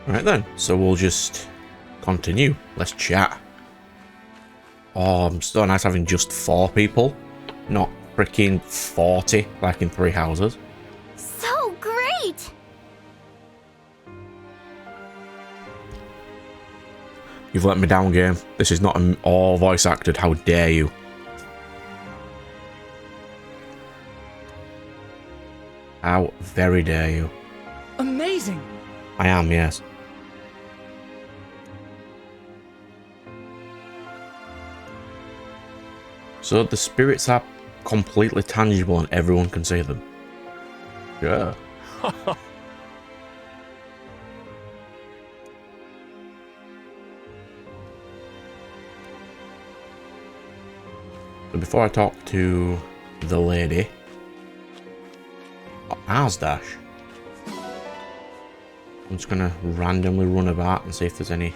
Right then, so we'll just continue. Let's chat. Oh, I'm so nice having just 4 people, not freaking 40 like in 3 houses. So great! You've let me down, game. This is not all voice acted. How dare you? How very dare you? Amazing! I am, yes. So the spirits are completely tangible and everyone can see them. Yeah. So before I talk to the lady, Ars Dash, I'm just gonna randomly run about and see if there's any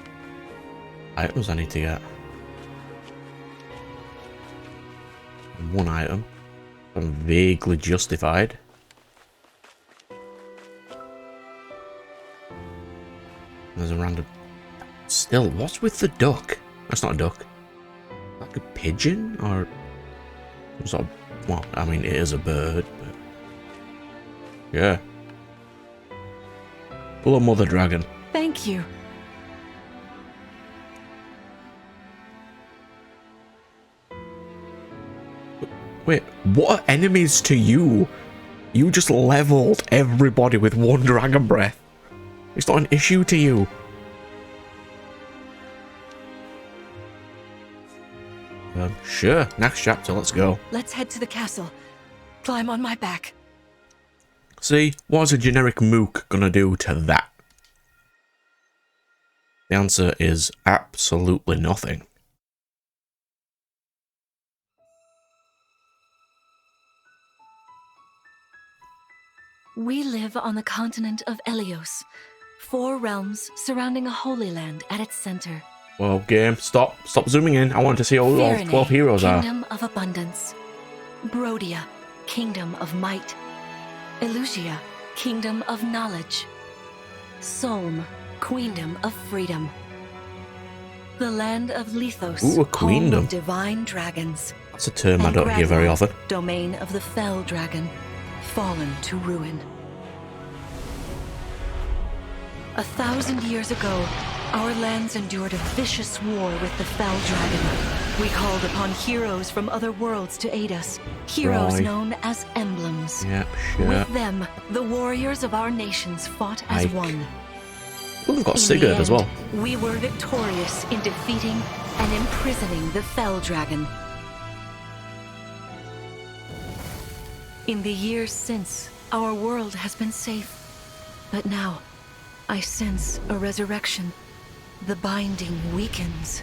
items I need to get. One item. I'm vaguely justified. There's a random... Still, what's with the duck? That's not a duck. Like a pigeon? Or... some sort of... Well, I mean, it is a bird, but... Yeah. Hello, Mother Dragon. Thank you. Wait, what are enemies to you? You just leveled everybody with 1 dragon breath. It's not an issue to you. Sure. Next chapter, let's go. Let's head to the castle. Climb on my back. See, what's a generic mook gonna do to that? The answer is absolutely nothing. We live on the continent of Elios, 4 realms surrounding a holy land at its center. Well, game, stop zooming in. I want to see who all 12 heroes are. Kingdom of Abundance. Brodia, Kingdom of Might. Elusia, Kingdom of Knowledge. Solm, Queendom of Freedom. The land of Lithos, Ooh, a home queendom. of divine dragons. That's a term I don't hear very often. Domain of the fell dragon, fallen to ruin. 1,000 years ago, our lands endured a vicious war with the fell dragon. We called upon heroes from other worlds to aid us. Heroes Right. known as emblems. Yep, sure. With them, the warriors of our nations fought as one. Ooh, we've got In Sigurd the as well. end, we were victorious in defeating and imprisoning the fell dragon. In the years since, our world has been safe. But now, I sense a resurrection. The binding weakens.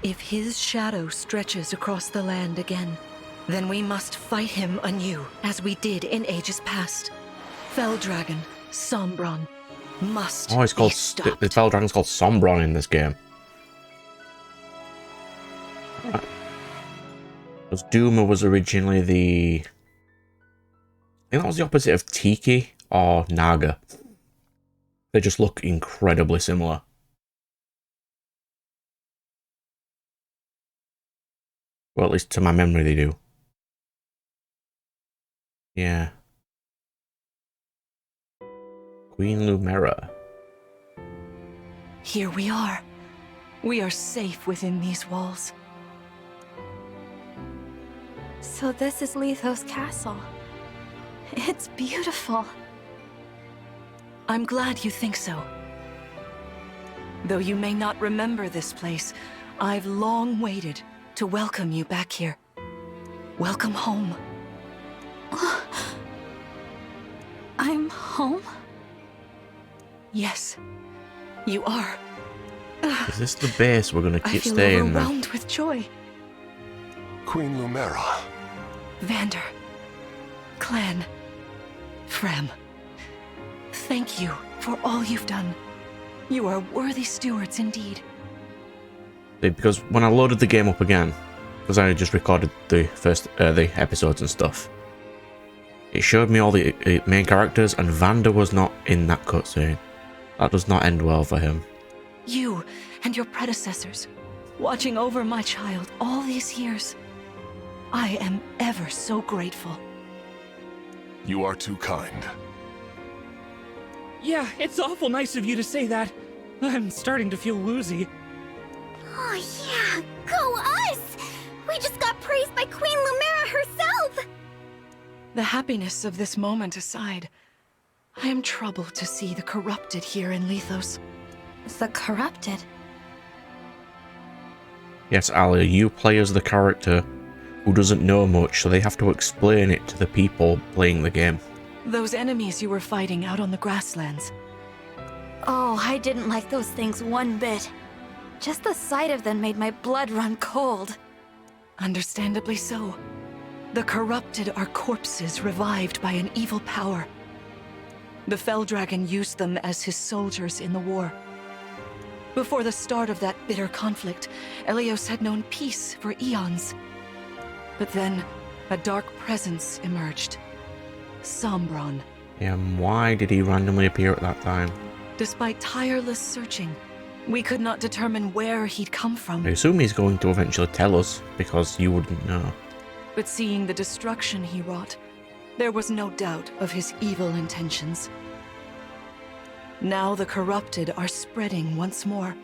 If his shadow stretches across the land again, then we must fight him anew, as we did in ages past. Fell dragon, Sombron, must Oh, it's called... be stopped. The Fell Dragon's called Sombron in this game. Because Duma was originally the... I think that was the opposite of Tiki or Naga. They just look incredibly similar. Well, at least to my memory they do. Yeah. Queen Lumera. Here we are. We are safe within these walls. So this is Lithos Castle. It's beautiful. I'm glad you think so. Though you may not remember this place, I've long waited to welcome you back here. Welcome home. I'm home? Yes, you are. Is this the base we're gonna I keep feel staying there? overwhelmed with joy. Queen Lumera. Vander, Clan, Frem, thank you for all you've done. You are worthy stewards indeed. Because when I loaded the game up again, because I just recorded the first the episodes and stuff, It showed me all the main characters, and Vander was not in that cutscene. That does not end well for him. You and your predecessors, watching over my child all these years. I am ever so grateful. You are too kind. Yeah, it's awful nice of you to say that. I'm starting to feel woozy. Oh yeah, go us! We just got praised by Queen Lumera herself! The happiness of this moment aside, I am troubled to see the corrupted here in Lethos. The corrupted? Yes, Alia, you play as the character who doesn't know much, so they have to explain it to the people playing the game. Those enemies you were fighting out on the grasslands. Oh, I didn't like those things one bit. Just the sight of them made my blood run cold. Understandably so. The corrupted are corpses revived by an evil power. The Fell Dragon used them as his soldiers in the war. Before the start of that bitter conflict, Elios had known peace for eons. But then, a dark presence emerged. Sombron. Yeah, and why did he randomly appear at that time? Despite tireless searching, we could not determine where he'd come from. I assume he's going to eventually tell us, because you wouldn't know. But seeing the destruction he wrought, there was no doubt of his evil intentions. Now the corrupted are spreading once more.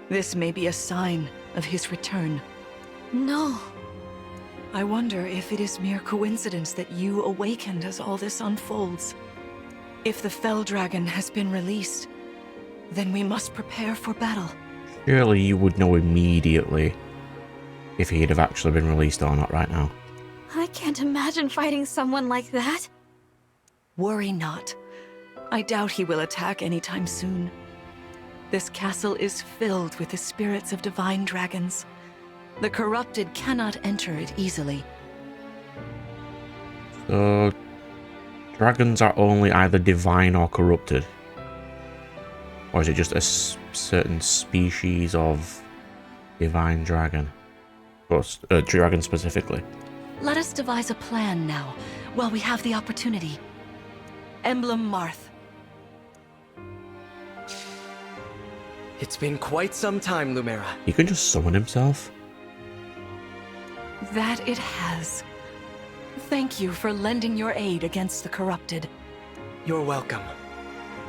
This may be a sign of his return. No. I wonder if it is mere coincidence that you awakened as all this unfolds. If the Fell Dragon has been released, then we must prepare for battle. Surely you would know immediately if he'd have actually been released or not right now. I can't imagine fighting someone like that. Worry not. I doubt he will attack anytime soon. This castle is filled with the spirits of divine dragons. The corrupted cannot enter it easily. So, dragons are only either divine or corrupted? Or is it just a certain species of divine dragon? Or dragon specifically? Let us devise a plan now, while we have the opportunity. Emblem Marth. It's been quite some time, Lumera. He can just summon himself? That it has. Thank you for lending your aid against the corrupted. You're welcome.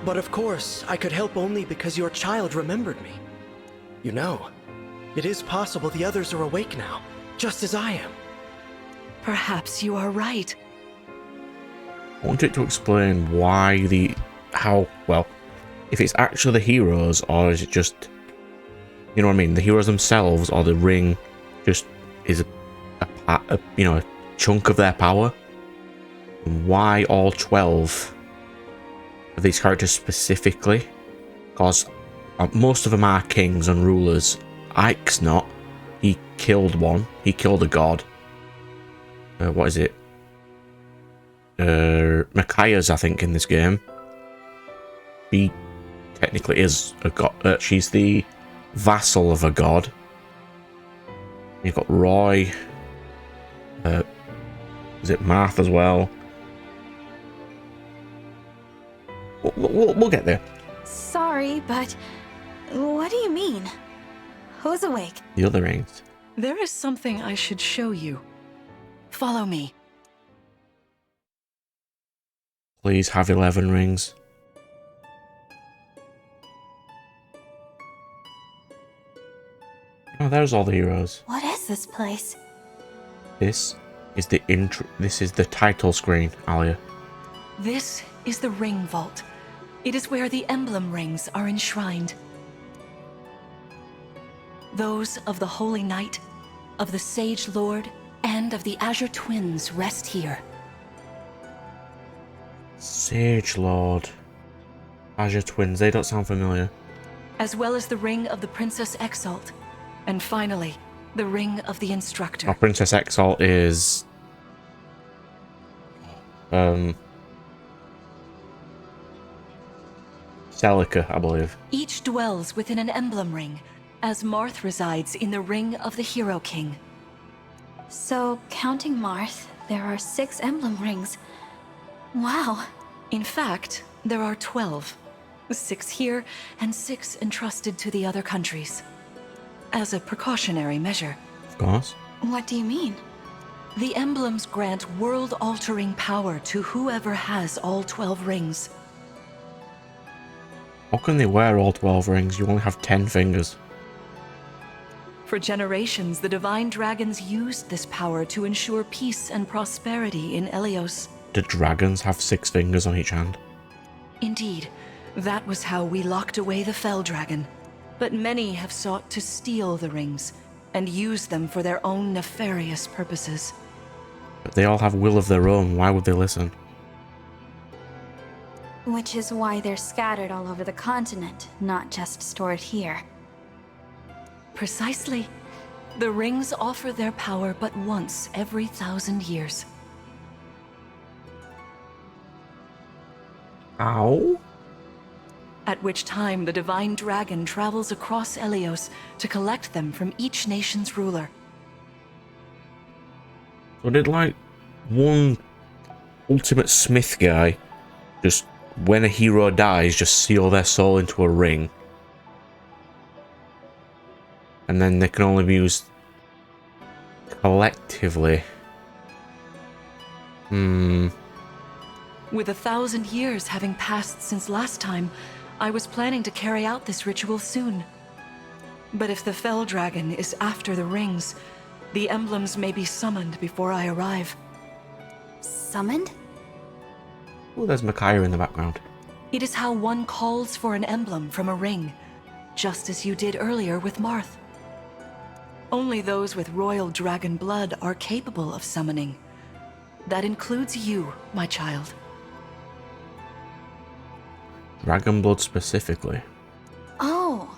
But of course, I could help only because your child remembered me. You know, it is possible the others are awake now, just as I am. Perhaps you are right. I want it to explain why if it's actually the heroes, or is it just, you know what I mean, the heroes themselves, or the ring just is a chunk of their power? And why all 12 of these characters specifically? Because most of them are kings and rulers. Ike's not. He killed one. He killed a god. What is it? Micaiah's, I think, in this game. She technically is a god. She's the vassal of a god. You've got Roy. Is it Marth as well? We'll get there. Sorry, but what do you mean? Who's awake? The other rings. There is something I should show you. Follow me. Please have 11 rings. Oh, there's all the heroes. What is this place? This is the This is the title screen, Alia. This is the Ring Vault. It is where the Emblem rings are enshrined. Those of the Holy Knight, of the Sage Lord, and of the Azure Twins rest here. Sage Lord. Azure Twins, they don't sound familiar. As well as the Ring of the Princess Exalt. And finally, the Ring of the Instructor. Oh, Princess Exalt is... Celica, I believe. Each dwells within an emblem ring, as Marth resides in the Ring of the Hero King. So, counting Marth, there are 6 emblem rings. Wow. In fact, there are 12. 6 here and 6 entrusted to the other countries. As a precautionary measure. Of course. What do you mean? The emblems grant world-altering power to whoever has all 12 rings. How can they wear all 12 rings? You only have 10 fingers. For generations, the divine dragons used this power to ensure peace and prosperity in Elios. Do dragons have 6 fingers on each hand? Indeed, that was how we locked away the Fell Dragon. But many have sought to steal the rings and use them for their own nefarious purposes. But they all have will of their own. Why would they listen? Which is why they're scattered all over the continent, not just stored here. Precisely. The rings offer their power but once every 1,000 years. Ow? At which time the divine dragon travels across Elios to collect them from each nation's ruler. So did like one ultimate smith guy just, when a hero dies, just seal their soul into a ring? And then they can only be used collectively. With 1,000 years having passed since last time, I was planning to carry out this ritual soon. But if the Fell Dragon is after the rings, the emblems may be summoned before I arrive. Summoned? Oh, there's Micaiah in the background. It is how one calls for an emblem from a ring, just as you did earlier with Marth. Only those with royal dragon blood are capable of summoning. That includes you, my child. Dragon blood specifically. Oh.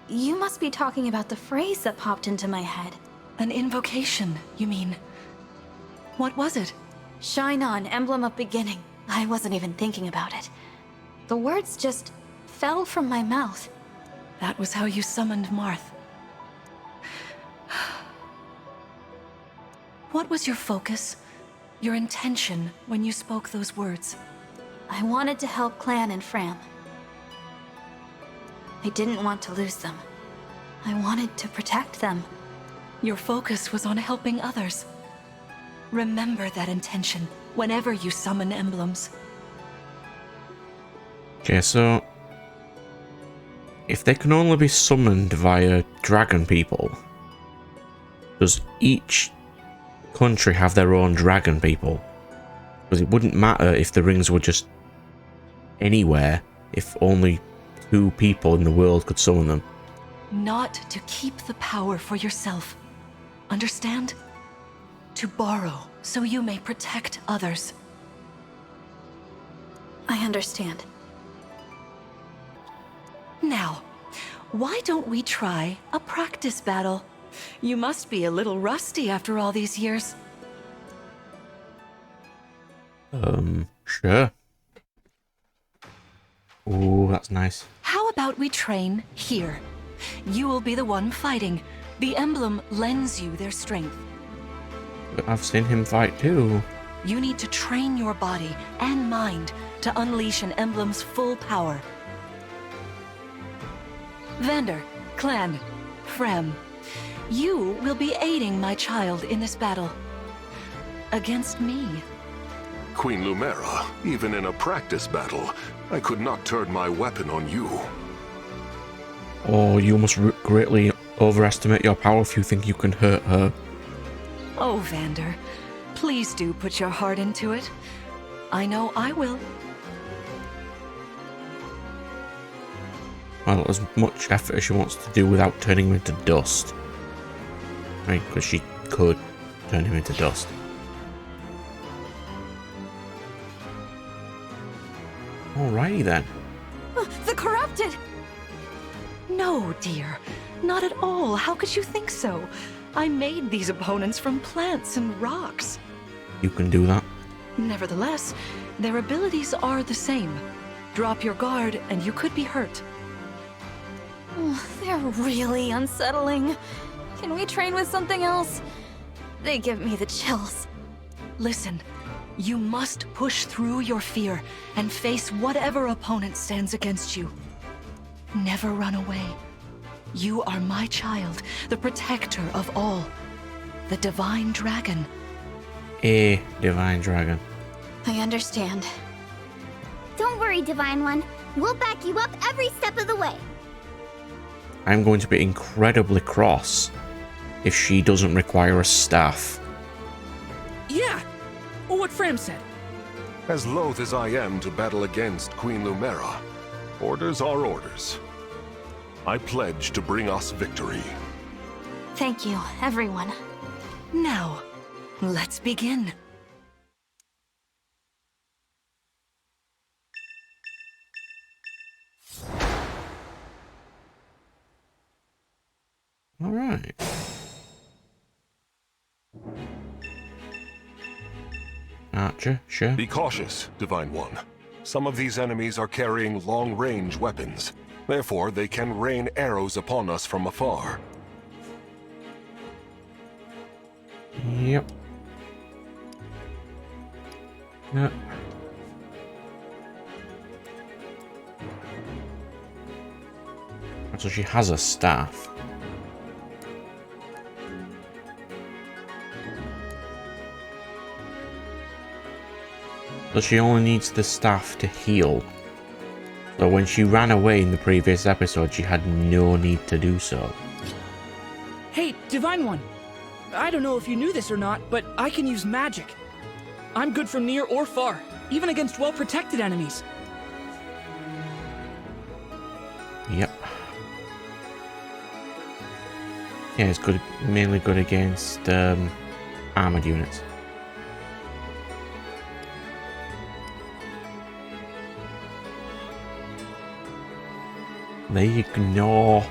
You must be talking about the phrase that popped into my head. An invocation, you mean? What was it? Shine on, emblem of beginning. I wasn't even thinking about it. The words just fell from my mouth. That was how you summoned Marth. What was your focus? Your intention when you spoke those words? I wanted to help Clan and Fram. I didn't want to lose them. I wanted to protect them. Your focus was on helping others. Remember that intention whenever you summon emblems. Okay, so if they can only be summoned via dragon people, does each country have their own dragon people? Because it wouldn't matter if the rings were just anywhere if only 2 people in the world could summon them. Not to keep the power for yourself. Understand? To borrow so you may protect others. I understand. Now, why don't we try a practice battle? You must be a little rusty after all these years. Sure. Oh, that's nice. How about we train here? You will be the one fighting. The emblem lends you their strength. But I've seen him fight too. You need to train your body and mind to unleash an emblem's full power. Vander, Clan, Frem, you will be aiding my child in this battle. Against me. Queen Lumera, even in a practice battle, I could not turn my weapon on you. Oh, you must greatly overestimate your power if you think you can hurt her. Oh, Vander, please do put your heart into it. I know I will. Well, as much effort as she wants to do without turning him into dust. Right, because she could turn him into dust. Alrighty then. The corrupted! No, dear. Not at all. How could you think so? I made these opponents from plants and rocks. You can do that. Nevertheless, their abilities are the same. Drop your guard and you could be hurt. They're really unsettling. Can we train with something else? They give me the chills. Listen, You must push through your fear and face whatever opponent stands against you. Never run away. You are my child, the protector of all. The Divine Dragon. A Divine Dragon. I understand. Don't worry, Divine One. We'll back you up every step of the way. I'm going to be incredibly cross if she doesn't require a staff. Yeah! Or what Fram said. As loath as I am to battle against Queen Lumera, orders are orders. I pledge to bring us victory. Thank you, everyone. Now, let's begin. All right. Archer, sure. Be cautious, Divine One. Some of these enemies are carrying long-range weapons. Therefore, they can rain arrows upon us from afar. Yep. Yep. So she has a staff. So she only needs the staff to heal. So when she ran away in the previous episode, she had no need to do so. Hey, Divine One. I don't know if you knew this or not, but I can use magic. I'm good from near or far, even against well-protected enemies. Yep. Yeah, it's good, mainly good against armored units. They ignore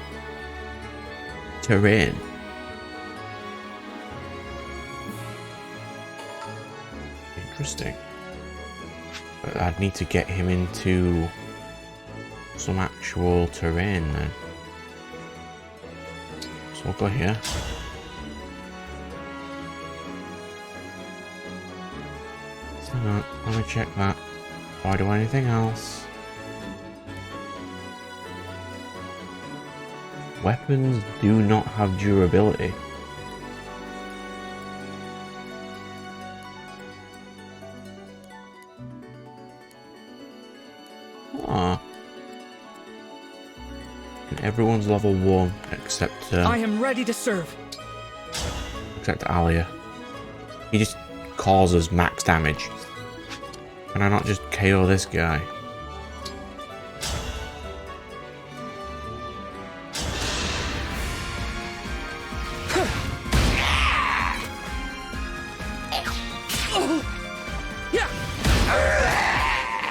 terrain. Interesting. But I'd need to get him into some actual terrain then. So we'll go here. So let me check that. Before I do anything else. Weapons do not have durability. Ah. And everyone's level 1 except I am ready to serve. except Alia. He just causes max damage. Can I not just KO this guy?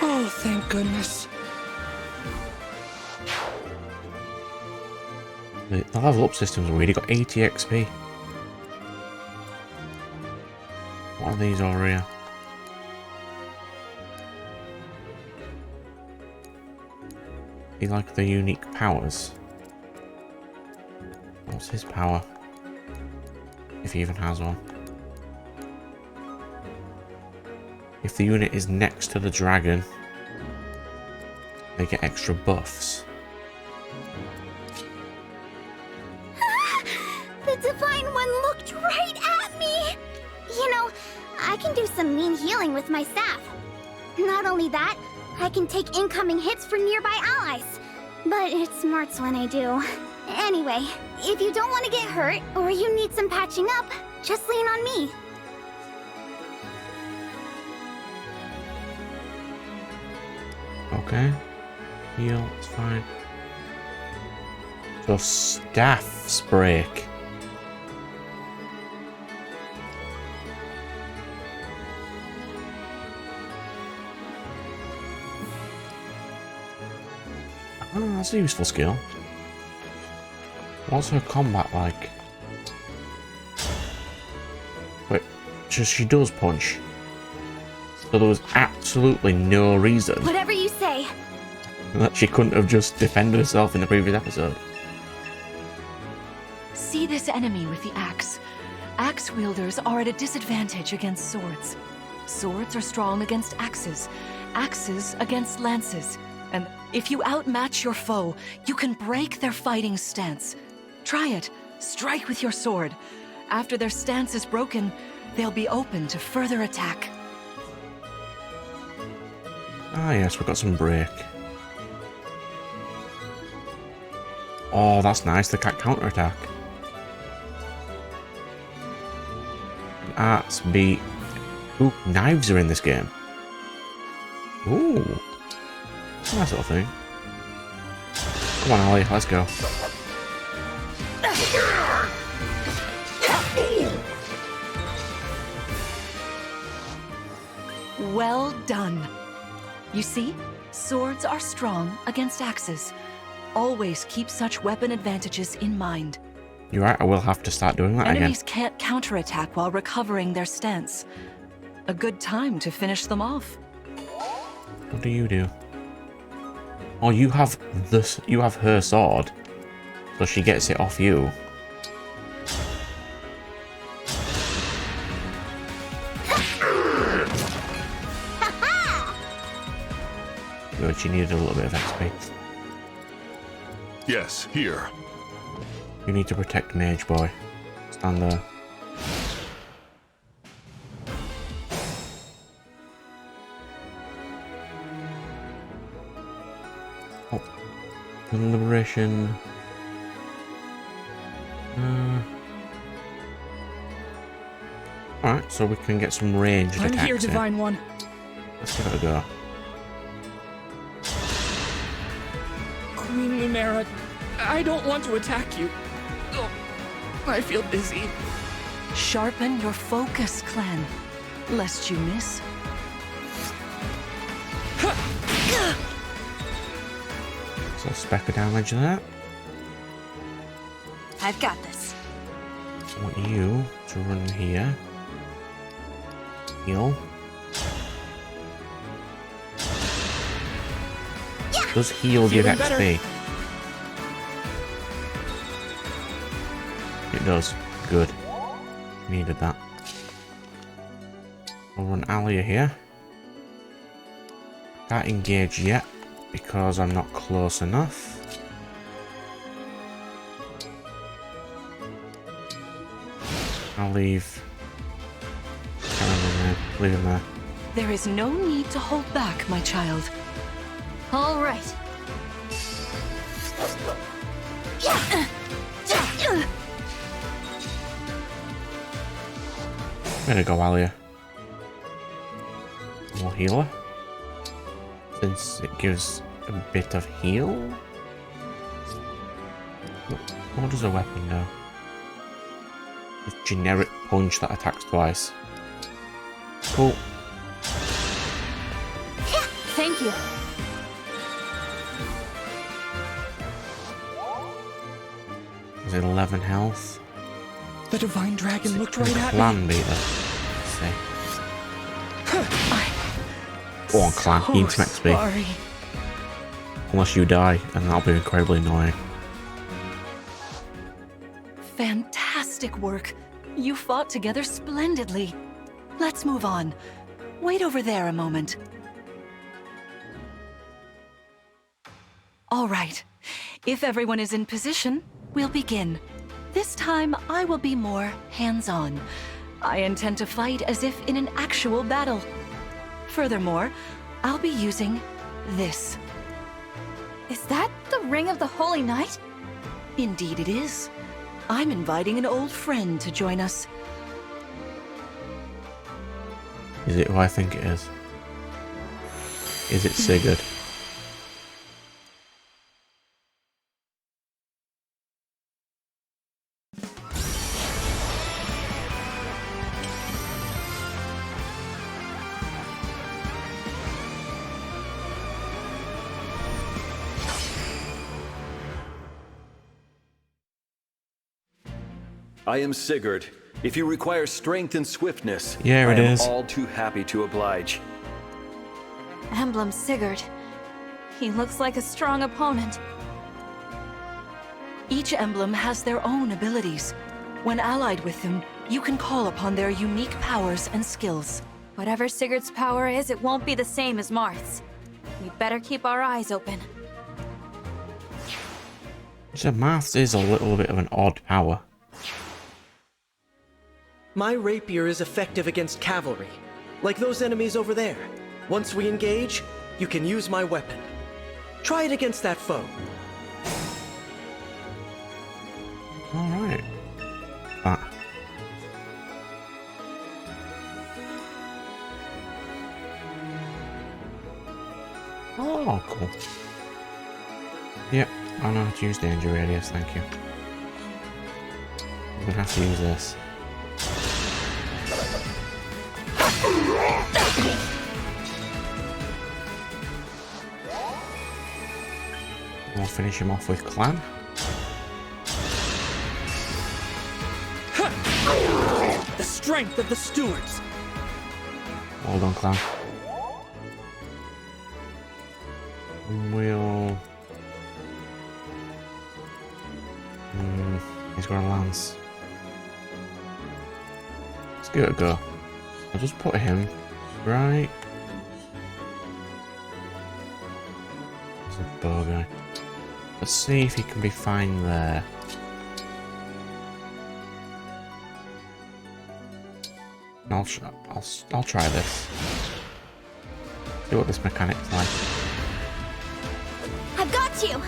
Oh, thank goodness. The level up system's weird. He got 80 XP. What are these over here? He like the unique powers. What's his power? If he even has one. If the unit is next to the dragon, they get extra buffs. The Divine One looked right at me! You know, I can do some mean healing with my staff. Not only that, I can take incoming hits for nearby allies. But it smarts when I do. Anyway, if you don't want to get hurt, or you need some patching up, just lean on me. Okay. Heal, it's fine. So staffs break. Oh, that's a useful skill. What's her combat like? Wait, she does punch. So there was absolutely no reason Whatever you say. that she couldn't have just defended herself in the previous episode. See this enemy with the axe. Axe wielders are at a disadvantage against swords. Swords are strong against axes, axes against lances. And if you outmatch your foe, you can break their fighting stance. Try it. Strike with your sword. After their stance is broken, they'll be open to further attack. Ah, yes, we've got some break. Oh, that's nice. They can't counterattack. Arts beat. Ooh, knives are in this game. Ooh. Nice little thing. Come on, Ollie, let's go. Well done. You see, swords are strong against axes. Always keep such weapon advantages in mind. You're right, I will have to start doing that Enemies again. can't counterattack while recovering their stance. A good time to finish them off. What do you do? Oh, you have this. You have her sword, so she gets it off you. Good, she needed a little bit of XP. Yes, here. You need to protect Mage Boy. Stand there. Oh. Liberation. Alright, so we can get some ranged I'm attacks here, in. Divine One. Let's give it a go. Queen Lumera, I don't want to attack you. Oh, I feel dizzy. Sharpen your focus, clan, lest you miss. So speck of damage there. I've got this. I want you to run here. Heal. Does heal give Feeling XP? It does. Good. Needed that. I'll run Alia here. Can't engage yet because I'm not close enough. I'll leave. Leave him there. There is no need to hold back, my child. All right. Way to go, Alia. More healer. Since it gives a bit of heal. What does a weapon do? A generic punch that attacks twice. Cool. Thank you. Is it 11 health? The Divine Dragon looked right at me. Clan beater. Let's see. Go on, Clan. So Eat some XP. sorry. Unless you die, and that'll be incredibly annoying. Fantastic work. You fought together splendidly. Let's move on. Wait over there a moment. All right. If everyone is in position, we'll begin. This time, I will be more hands-on. I intend to fight as if in an actual battle. Furthermore, I'll be using this. Is that the Ring of the Holy Knight? Indeed it is. I'm inviting an old friend to join us. Is it who I think it is? Is it Sigurd? I am Sigurd. If you require strength and swiftness, Yeah, I it am is. all too happy to oblige. Emblem Sigurd. He looks like a strong opponent. Each emblem has their own abilities. When allied with them, you can call upon their unique powers and skills. Whatever Sigurd's power is, it won't be the same as Marth's. We'd better keep our eyes open. So Marth's is a little bit of an odd power. My rapier is effective against cavalry, like those enemies over there. Once we engage, you can use my weapon. Try it against that foe. Alright. That. Oh, cool. Yep, I know how to use danger radius, thank you. I'm gonna have to use this. We'll finish him off with Clan. The strength of the stewards. Well done, Clan. And we'll... he's got a lance. Let's give it a go. I'll just put him right... There's a bow guy. Let's see if he can be fine there. I'll try this. See what this mechanic's like. I've got you!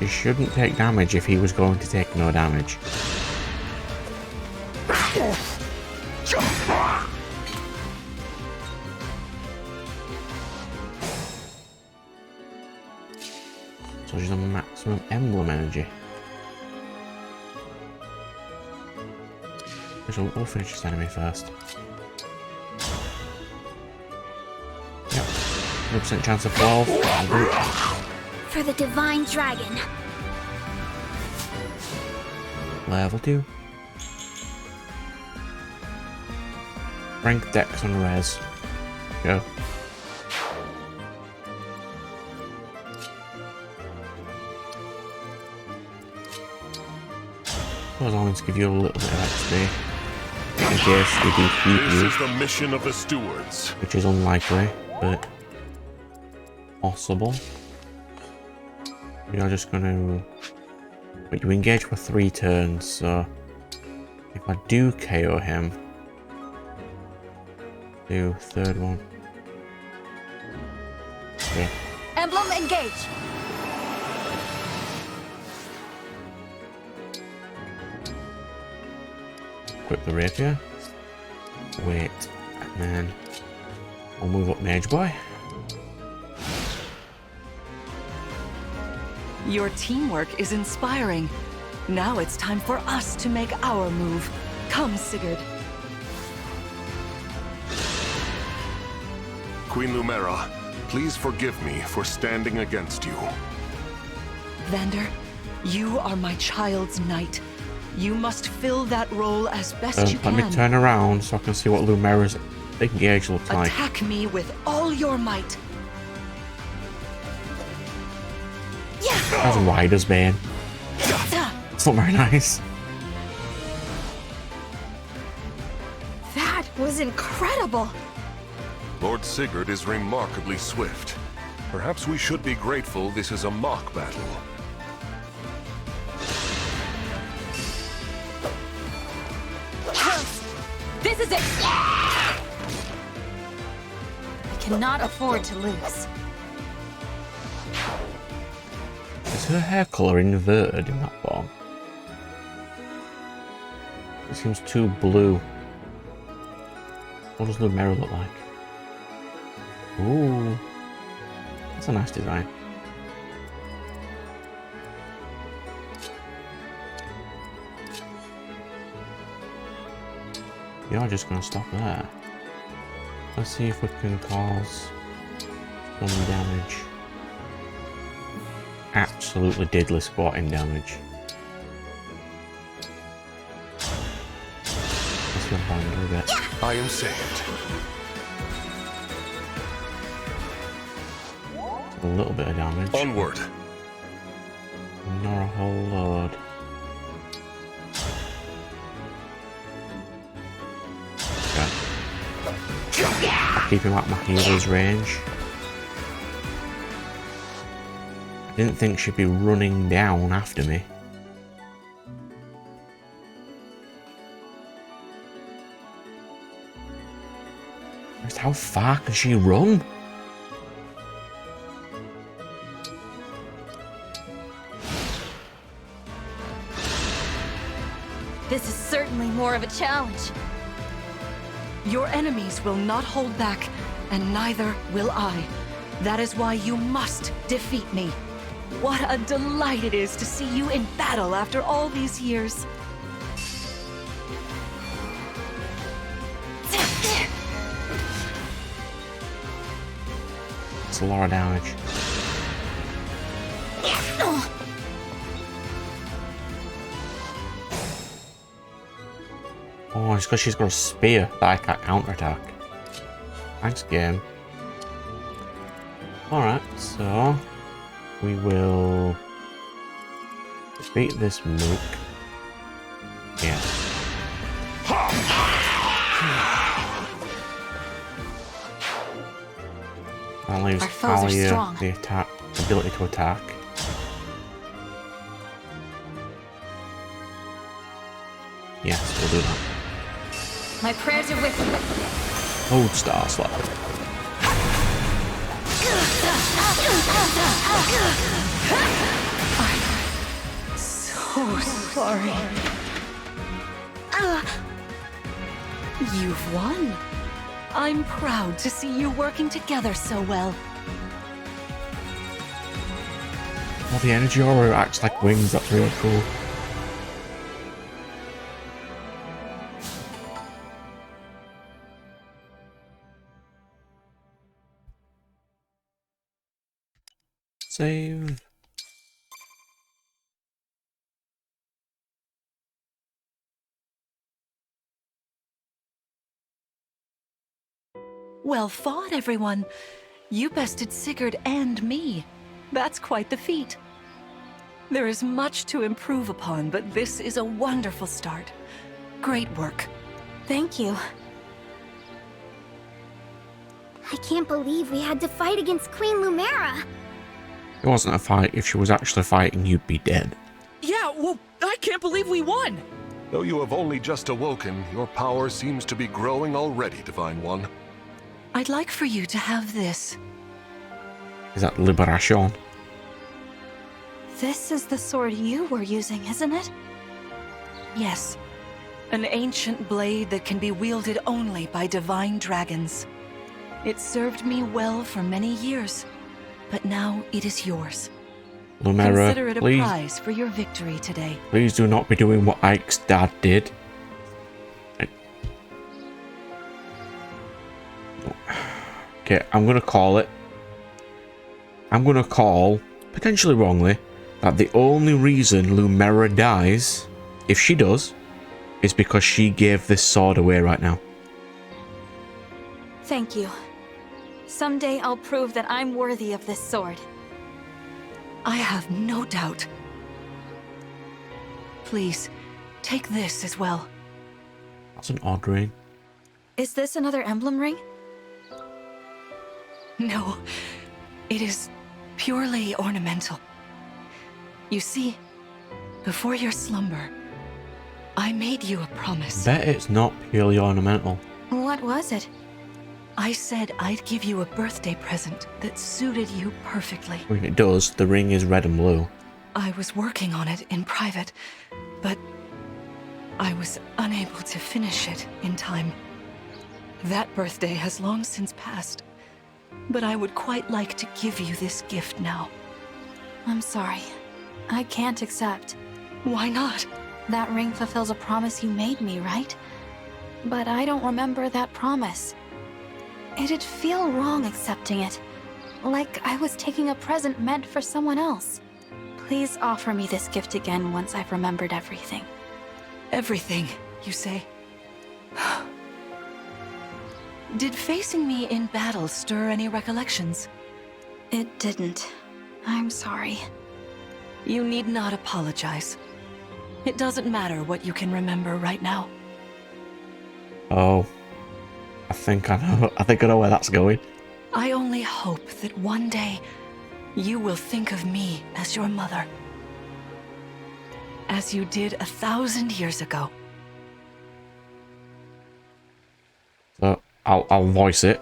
He shouldn't take damage if he was going to take no damage. So she's on maximum emblem energy. So we'll finish this enemy first. Yep. 100% chance of 12. I'll do it. For the Divine Dragon. Level 2. Rank Dex on res. Go. As long as give you a little bit of XP. In case we do keep you. This is the mission of the stewards. Which is unlikely, but possible. We are just gonna... But you engage for 3 turns, so... If I do KO him... Do third one. Okay. Emblem, engage! Equip the rapier. Wait, and then I'll move up Mage Boy. Your teamwork is inspiring. Now it's time for us to make our move. Come, Sigurd. Queen Lumera, please forgive me for standing against you. Vander, you are my child's knight. You must fill that role as best you can. Let me turn around so I can see what Lumera's engage looks like. Attack me with all your might. That's Rider's Bane. It's not very nice. That was incredible! Lord Sigurd is remarkably swift. Perhaps we should be grateful this is a mock battle. This is it! I cannot afford to lose. Is her hair colour inverted in that form? It seems too blue. What does Lumera look like? Ooh. That's a nice design. You're just gonna stop there. Let's see if we can cause some damage. Absolutely diddly squatting damage. Let's go down a little bit. I am saved. A little bit of damage. Onward. Not a whole load. keep him at my healer's range. I didn't think she'd be running down after me. Just how far can she run? This is certainly more of a challenge. Your enemies will not hold back, and neither will I. That is why you must defeat me. What a delight it is to see you in battle after all these years. It's a lot of damage. Oh, it's because she's got a spear that I can't counterattack. Thanks, game. Alright, so we will defeat this mook. Yeah. That leaves Our foes are Alia strong. the ability to attack. Yes, we'll do that. My prayers are with you. Hold Star Slap. So sorry. You've won. I'm proud to see you working together so well. Oh, the energy aura acts like wings. That's really cool. Save. Well fought, everyone. You bested Sigurd and me. That's quite the feat. There is much to improve upon, but this is a wonderful start. Great work. Thank you. I can't believe we had to fight against Queen Lumera. It wasn't a fight. If she was actually fighting, you'd be dead. Yeah, well, I can't believe we won! Though you have only just awoken, your power seems to be growing already, Divine One. I'd like for you to have this. Is that Liberation? This is the sword you were using, isn't it? Yes. An ancient blade that can be wielded only by divine dragons. It served me well for many years, but now it is yours. Lumera, Consider it a please, prize for your victory today. please do not be doing what Ike's dad did. Okay, I'm gonna call it. I'm gonna call, potentially wrongly, that the only reason Lumera dies, if she does, is because she gave this sword away right now. Thank you. Someday I'll prove that I'm worthy of this sword. I have no doubt. Please, take this as well. That's an odd ring. Is this another emblem ring? No, it is purely ornamental. You see, before your slumber, I made you a promise. Bet it's not purely ornamental. What was it? I said I'd give you a birthday present that suited you perfectly. I mean, it does. The ring is red and blue. I was working on it in private, but I was unable to finish it in time. That birthday has long since passed, but I would quite like to give you this gift now. I'm sorry. I can't accept. Why not? That ring fulfills a promise you made me, right? But I don't remember that promise. It'd feel wrong accepting it. Like I was taking a present meant for someone else. Please offer me this gift again once I've remembered everything. Everything, you say? Did facing me in battle stir any recollections? It didn't. I'm sorry. You need not apologize. It doesn't matter what you can remember right now. Oh. I think I know. I think I know where that's going. I only hope that one day you will think of me as your mother. As you did 1,000 years ago. So I'll voice it.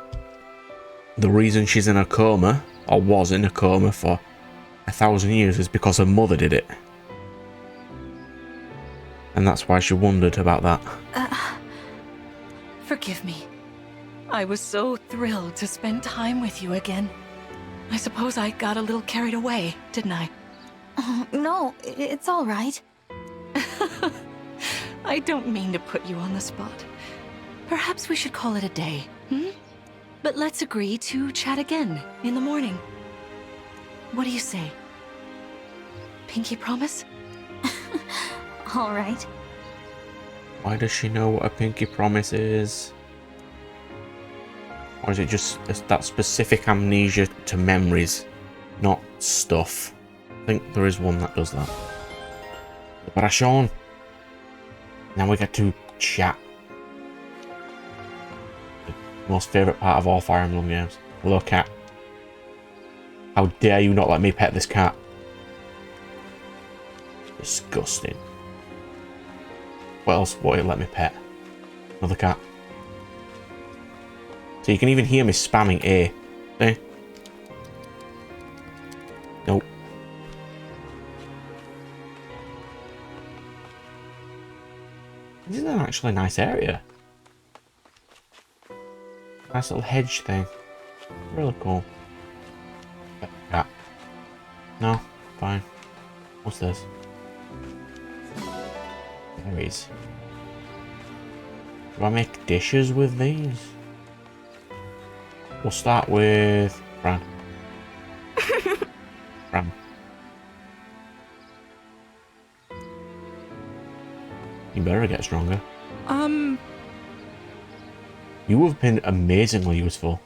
The reason she's in a coma, or was in a coma for 1,000 years, is because her mother did it. And that's why she wondered about that. Forgive me. I was so thrilled to spend time with you again. I suppose I got a little carried away, didn't I? No, it's all right. I don't mean to put you on the spot. Perhaps we should call it a day, But let's agree to chat again in the morning. What do you say? Pinky promise? All right. Why does she know what a pinky promise is? Or is it just that specific amnesia to memories, not stuff? I think there is one that does that. Operation. Now we get to chat. The most favourite part of all Fire Emblem games. Hello, cat. How dare you not let me pet this cat? Disgusting. What else will it let me pet? Another cat. So you can even hear me spamming A. See? Nope. This is an actually nice area. Nice little hedge thing. Really cool. Cat. No? Fine. What's this? Berries. Do I make dishes with these? We'll start with Fran. Fran. You better get stronger. You have been amazingly useful.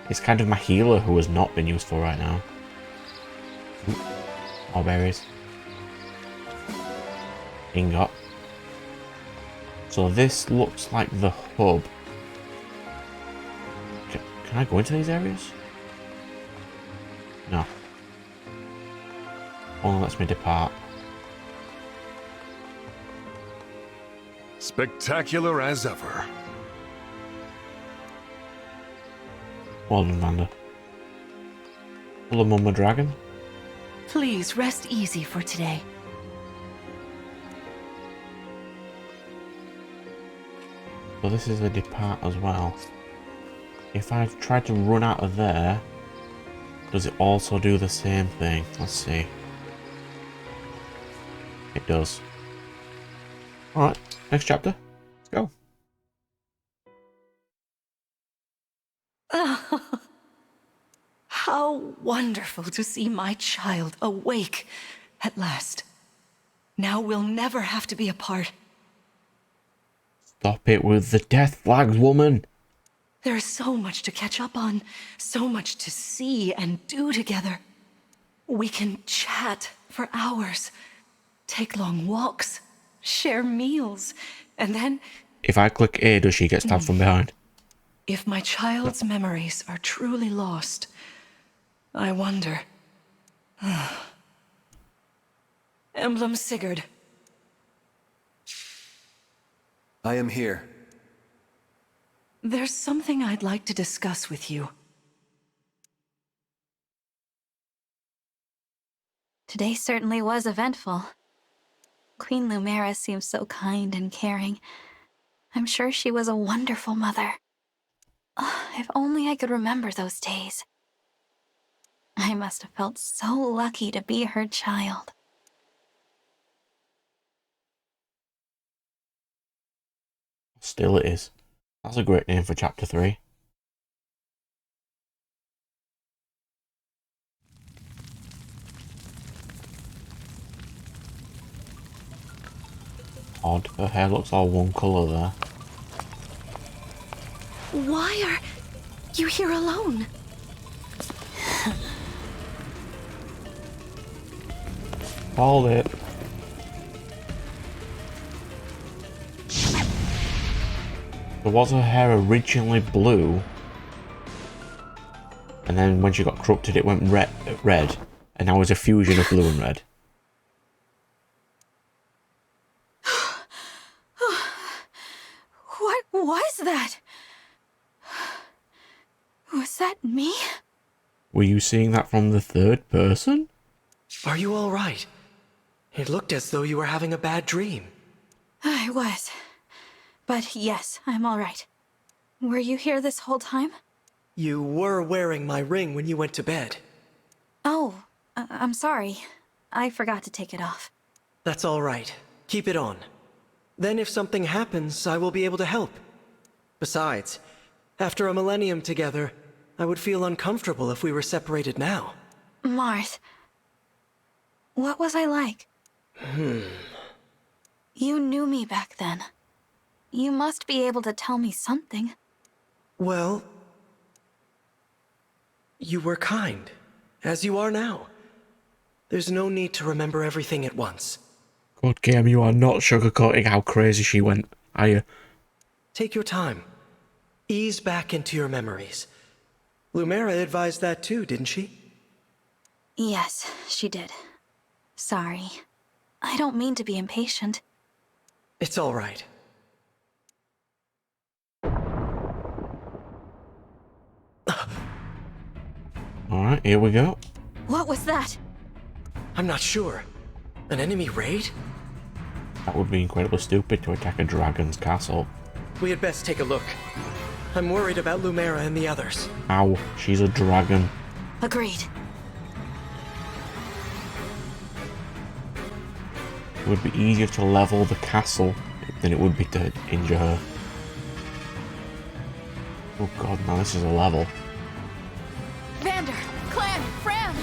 It's kind of my healer who has not been useful right now. Ooh. More berries. Ingot. So this looks like the hub. Can I go into these areas? No. Only lets me depart. Spectacular as ever. Well done, Vanda. Hello, Mama Dragon. Please rest easy for today. So this is a depart as well. If I try to run out of there, does it also do the same thing? Let's see. It does. Alright, next chapter. Let's go. How wonderful to see my child awake at last. Now we'll never have to be apart. Stop it with the death flags, woman! There is so much to catch up on, so much to see and do together. We can chat for hours, take long walks, share meals, and then... If I click A, does she get stabbed from behind? If my child's memories are truly lost, I wonder. Emblem Sigurd. I am here. There's something I'd like to discuss with you. Today certainly was eventful. Queen Lumera seems so kind and caring. I'm sure she was a wonderful mother. If only I could remember those days. I must have felt so lucky to be her child. Still it is. That's a great name for chapter 3. Odd, her hair looks all one colour there. Why are you here alone? Called it. So was her hair originally blue? And then when she got corrupted it went red. And now it's a fusion of blue and red. What was that? Was that me? Were you seeing that from the third person? Are you all right? It looked as though you were having a bad dream. I was. But yes, I'm all right. Were you here this whole time? You were wearing my ring when you went to bed. Oh, I'm sorry. I forgot to take it off. That's all right. Keep it on. Then if something happens, I will be able to help. Besides, after a millennium together, I would feel uncomfortable if we were separated now. Marth, what was I like? You knew me back then. You must be able to tell me something. Well, you were kind, as you are now. There's no need to remember everything at once. God, Game, you are not sugarcoating how crazy she went, are you? Take your time. Ease back into your memories. Lumera advised that too, didn't she? Yes, she did. Sorry. I don't mean to be impatient. It's all right. Alright, here we go. What was that? I'm not sure. An enemy raid? That would be incredibly stupid to attack a dragon's castle. We had best take a look. I'm worried about Lumera and the others. Ow, she's a dragon. Agreed. It would be easier to level the castle than it would be to injure her. Oh god, now this is a level. Vander, Clan, Fran!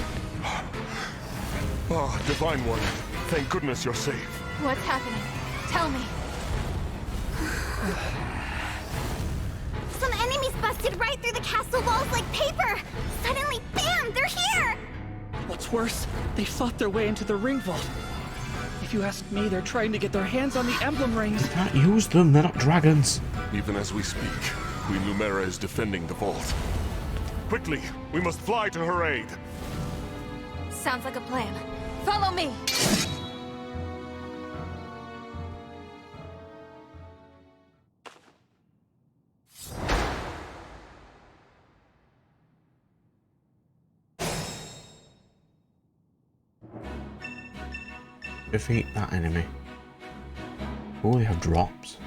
Ah, Divine One. Thank goodness you're safe. What's happening? Tell me. Some enemies busted right through the castle walls like paper! Suddenly, bam! They're here! What's worse, they fought their way into the ring vault. If you ask me, they're trying to get their hands on the emblem rings. Can't use them, they're not dragons. Even as we speak, Queen Lumera is defending the vault. Quickly, we must fly to her aid. Sounds like a plan. Follow me! Defeat that enemy. Oh, they have drops.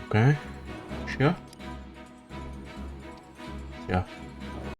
Okay. Sure. Yeah.